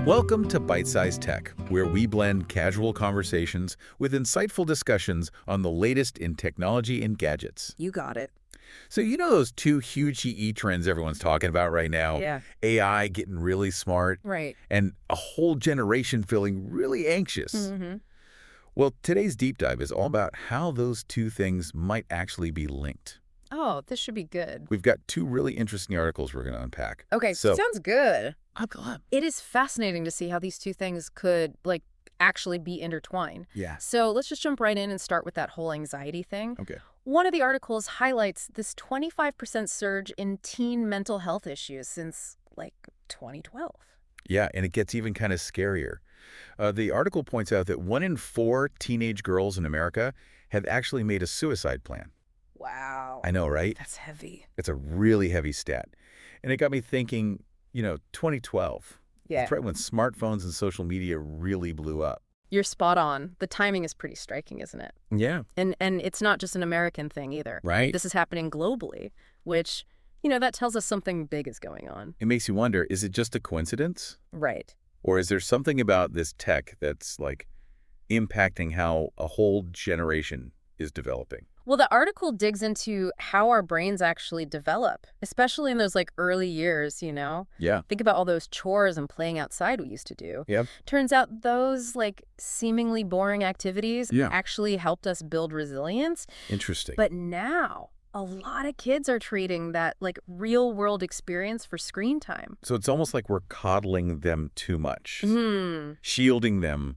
Welcome to Byte-Sized Tech, where we blend casual conversations with insightful discussions on the latest in technology and gadgets. You got it. So you know those two huge EE trends everyone's talking about right now? Yeah. AI getting really smart, Right. and a whole generation feeling really anxious. Mm-hmm. Well, today's deep dive is all about how those two things might actually be linked. Oh, this should be good. We've got two really interesting articles we're going to unpack. Okay, So, sounds good. I'm glad. It is fascinating to see how these two things could, actually be intertwined. Yeah. So let's just jump right in and start with that whole anxiety thing. Okay. One of the articles highlights this 25% surge in teen mental health issues since, 2012. Yeah, and it gets even kind of scarier. The article points out that 1 in 4 teenage girls in America have actually made a suicide plan. Wow. I know, right? That's heavy. It's a really heavy stat. And it got me thinking, 2012. Yeah. That's right when smartphones and social media really blew up. You're spot on. The timing is pretty striking, isn't it? Yeah. And it's not just an American thing either. Right. This is happening globally, which, that tells us something big is going on. It makes you wonder, is it just a coincidence? Right. Or is there something about this tech that's, impacting how a whole generation is developing? Well, the article digs into how our brains actually develop, especially in those early years, Yeah. Think about all those chores and playing outside we used to do. Yep. Turns out those seemingly boring activities Yeah. actually helped us build resilience. Interesting. But now a lot of kids are treating that real world experience for screen time. So it's almost like we're coddling them too much, Hmm. shielding them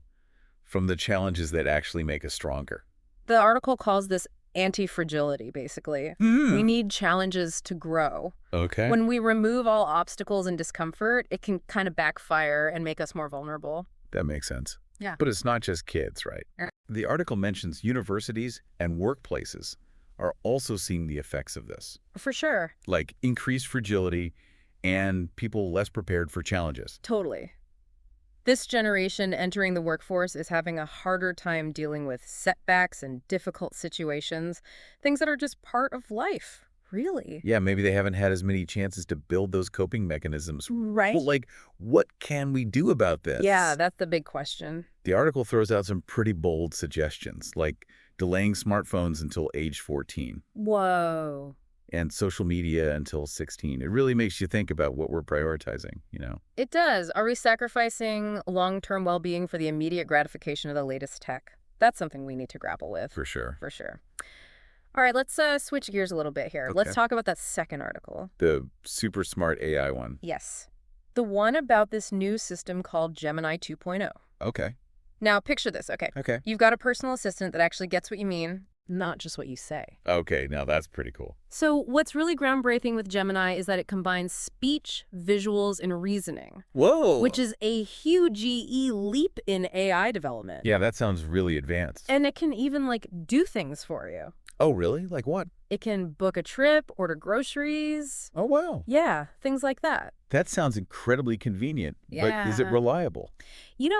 from the challenges that actually make us stronger. The article calls this anti-fragility, basically. We need challenges to grow. Okay. When we remove all obstacles and discomfort, it can kind of backfire and make us more vulnerable. That makes sense. Yeah. But it's not just kids, right? Yeah. The article mentions universities and workplaces are also seeing the effects of this, For sure. like increased fragility and people less prepared for challenges. Totally. This generation entering the workforce is having a harder time dealing with setbacks and difficult situations, things that are just part of life, really. Yeah, maybe they haven't had as many chances to build those coping mechanisms. Right. Well, what can we do about this? Yeah, that's the big question. The article throws out some pretty bold suggestions, like delaying smartphones until age 14 Whoa. and social media until 16. It really makes you think about what we're prioritizing, It does. Are we sacrificing long-term well-being for the immediate gratification of the latest tech? That's something we need to grapple with. For sure. For sure. All right, let's switch gears a little bit here. Okay. Let's talk about that second article. The super smart AI one. Yes. The one about this new system called Gemini 2.0. Okay. Now, picture this, okay? Okay. You've got a personal assistant that actually gets what you mean, not just what you say. Okay, now that's pretty cool. So what's really groundbreaking with Gemini is that it combines speech, visuals, and reasoning, Whoa! which is a huge leap in AI development. Yeah, that sounds really advanced. And it can even, do things for you. Oh, really? Like what? It can book a trip, order groceries. Oh, wow. Yeah, things like that. That sounds incredibly convenient. But is it Yeah. reliable?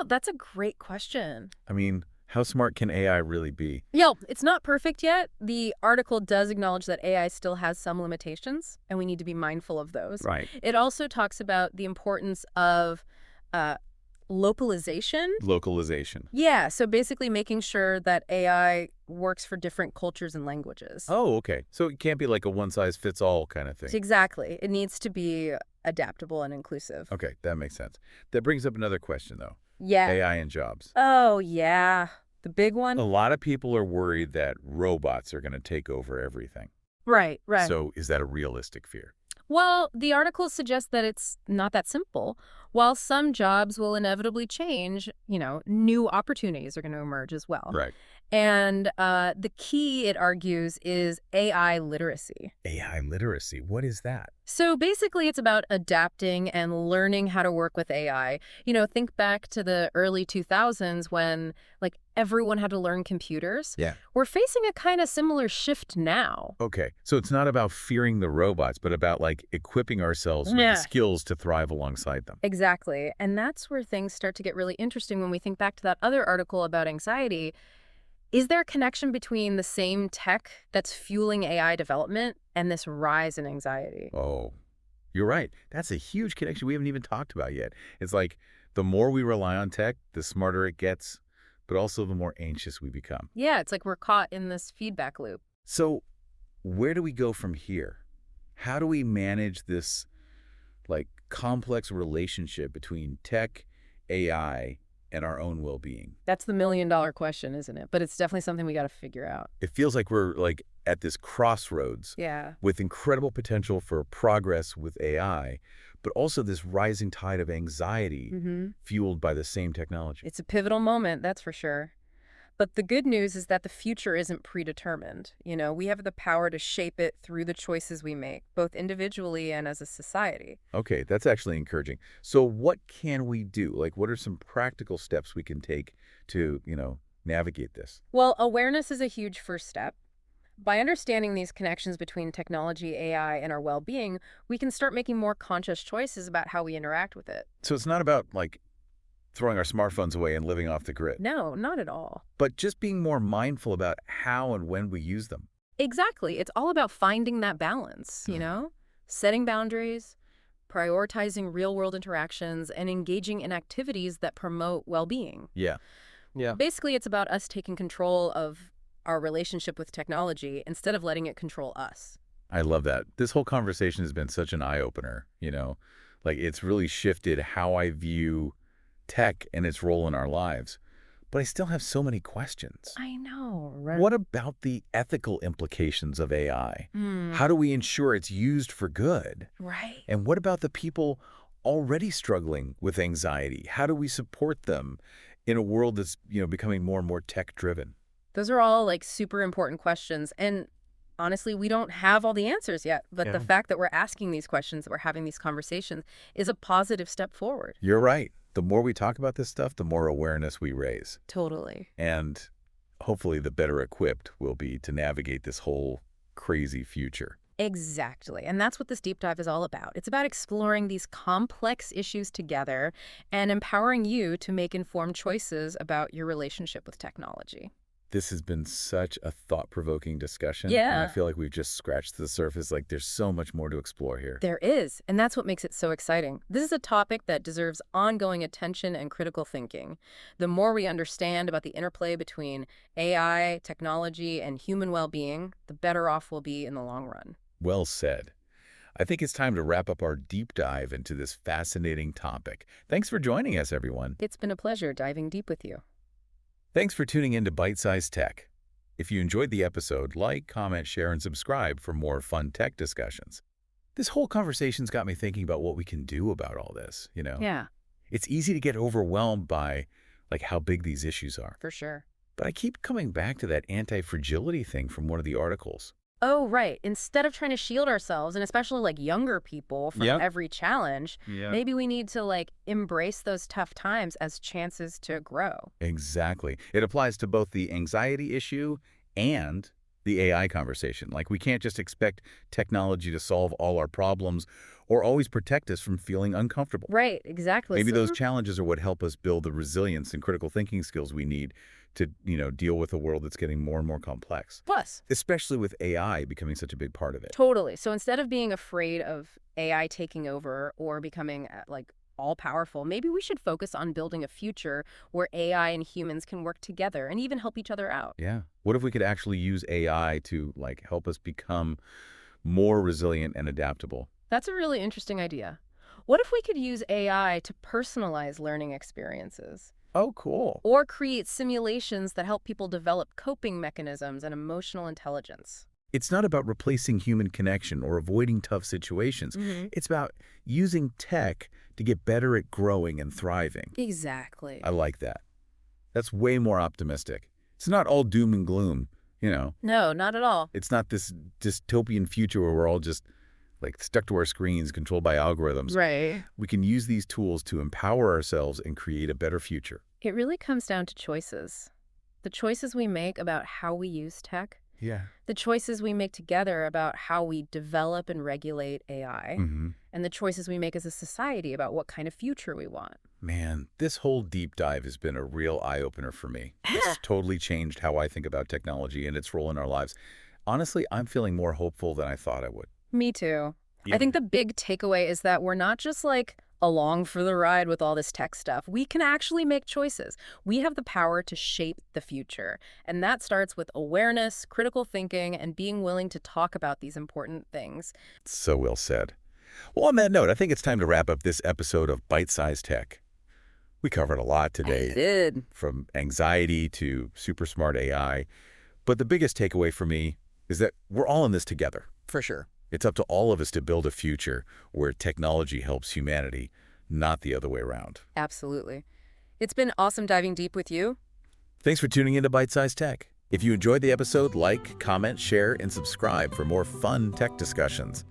That's a great question. I mean, how smart can AI really be? It's not perfect yet. The article does acknowledge that AI still has some limitations, and we need to be mindful of those. Right. It also talks about the importance of localization. Localization. Yeah, so basically making sure that AI works for different cultures and languages. Oh, okay. So it can't be like a one-size-fits-all kind of thing. Exactly. It needs to be adaptable and inclusive. Okay, that makes sense. That brings up another question, though. Yeah. AI and jobs. Oh, yeah. The big one? A lot of people are worried that robots are going to take over everything. Right. So is that a realistic fear? Well, the article suggests that it's not that simple. While some jobs will inevitably change, new opportunities are going to emerge as well. Right. And the key, it argues, is AI literacy. AI literacy, what is that? So basically, it's about adapting and learning how to work with AI. Think back to the early 2000s when, everyone had to learn computers. Yeah. We're facing a kind of similar shift now. Okay, so it's not about fearing the robots, but about, equipping ourselves with the skills to thrive alongside them. Exactly. And that's where things start to get really interesting when we think back to that other article about anxiety. Is there a connection between the same tech that's fueling AI development and this rise in anxiety? Oh, you're right. That's a huge connection we haven't even talked about yet. It's like The more we rely on tech, the smarter it gets, but also the more anxious we become. Yeah, it's like we're caught in this feedback loop. So where do we go from here? How do we manage this complex relationship between tech, AI, and our own well-being? That's the million-dollar question, isn't it? But it's definitely something we got to figure out. It feels like we're at this crossroads Yeah. with incredible potential for progress with AI, but also this rising tide of anxiety fueled by the same technology. It's a pivotal moment, that's for sure. But the good news is that the future isn't predetermined. We have the power to shape it through the choices we make, both individually and as a society. Okay, that's actually encouraging. So what can we do? What are some practical steps we can take to, navigate this? Well, awareness is a huge first step. By understanding these connections between technology, AI, and our well-being, we can start making more conscious choices about how we interact with it. So it's not about, throwing our smartphones away and living off the grid, No, not at all. but just being more mindful about how and when we use them. Exactly. It's all about finding that balance, setting boundaries, prioritizing real-world interactions, and engaging in activities that promote well-being. Yeah. Yeah. Basically, it's about us taking control of our relationship with technology instead of letting it control us. I love that. This whole conversation has been such an eye-opener, it's really shifted how I view tech and its role in our lives. But I still have so many questions. I know, right? What about the ethical implications of AI? How do we ensure it's used for good? Right. And what about the people already struggling with anxiety? How do we support them in a world that's, becoming more and more tech-driven? Those are all super important questions. And honestly, we don't have all the answers yet. But the fact that we're asking these questions, that we're having these conversations, is a positive step forward. You're right. The more we talk about this stuff, the more awareness we raise. Totally. And hopefully the better equipped we'll be to navigate this whole crazy future. Exactly. And that's what this deep dive is all about. It's about exploring these complex issues together and empowering you to make informed choices about your relationship with technology. This has been such a thought-provoking discussion. Yeah. And I feel like we've just scratched the surface. There's so much more to explore here. There is, and that's what makes it so exciting. This is a topic that deserves ongoing attention and critical thinking. The more we understand about the interplay between AI, technology, and human well-being, the better off we'll be in the long run. Well said. I think it's time to wrap up our deep dive into this fascinating topic. Thanks for joining us, everyone. It's been a pleasure diving deep with you. Thanks for tuning in to Byte-Sized Tech. If you enjoyed the episode, like, comment, share, and subscribe for more fun tech discussions. This whole conversation's got me thinking about what we can do about all this, Yeah, It's easy to get overwhelmed by, how big these issues are. for sure. But I keep coming back to that anti-fragility thing from one of the articles. Oh, right. Instead of trying to shield ourselves, and especially younger people from Yep. every challenge, Yeah. maybe we need to embrace those tough times as chances to grow. Exactly. It applies to both the anxiety issue and the AI conversation. We can't just expect technology to solve all our problems or always protect us from feeling uncomfortable. Right, exactly. Maybe So- those challenges are what help us build the resilience and critical thinking skills we need to, deal with a world that's getting more and more complex, Plus, especially with AI becoming such a big part of it. totally. So instead of being afraid of AI taking over or becoming all powerful, maybe we should focus on building a future where AI and humans can work together and even help each other out. Yeah. What if we could actually use AI to, help us become more resilient and adaptable? That's a really interesting idea. What if we could use AI to personalize learning experiences? Oh, cool. Or create simulations that help people develop coping mechanisms and emotional intelligence. It's not about replacing human connection or avoiding tough situations. It's about using tech to get better at growing and thriving. Exactly. I like that. That's way more optimistic. It's not all doom and gloom, No, not at all. It's not this dystopian future where we're all just stuck to our screens, controlled by algorithms. Right. We can use these tools to empower ourselves and create a better future. It really comes down to choices. The choices we make about how we use tech, Yeah. the choices we make together about how we develop and regulate AI, and the choices we make as a society about what kind of future we want. Man, this whole deep dive has been a real eye-opener for me. It's totally changed how I think about technology and its role in our lives. Honestly, I'm feeling more hopeful than I thought I would. Me too. Yeah. I think the big takeaway is that we're not just along for the ride with all this tech stuff. We can actually make choices. We have the power to shape the future. And that starts with awareness, critical thinking, and being willing to talk about these important things. So well said. Well, on that note, I think it's time to wrap up this episode of Bite-Sized Tech. We covered a lot today, I did. from anxiety to super smart AI. But the biggest takeaway for me is that we're all in this together. For sure. It's up to all of us to build a future where technology helps humanity, not the other way around. Absolutely. It's been awesome diving deep with you. Thanks for tuning into Bite-Sized Tech. If you enjoyed the episode, like, comment, share, and subscribe for more fun tech discussions.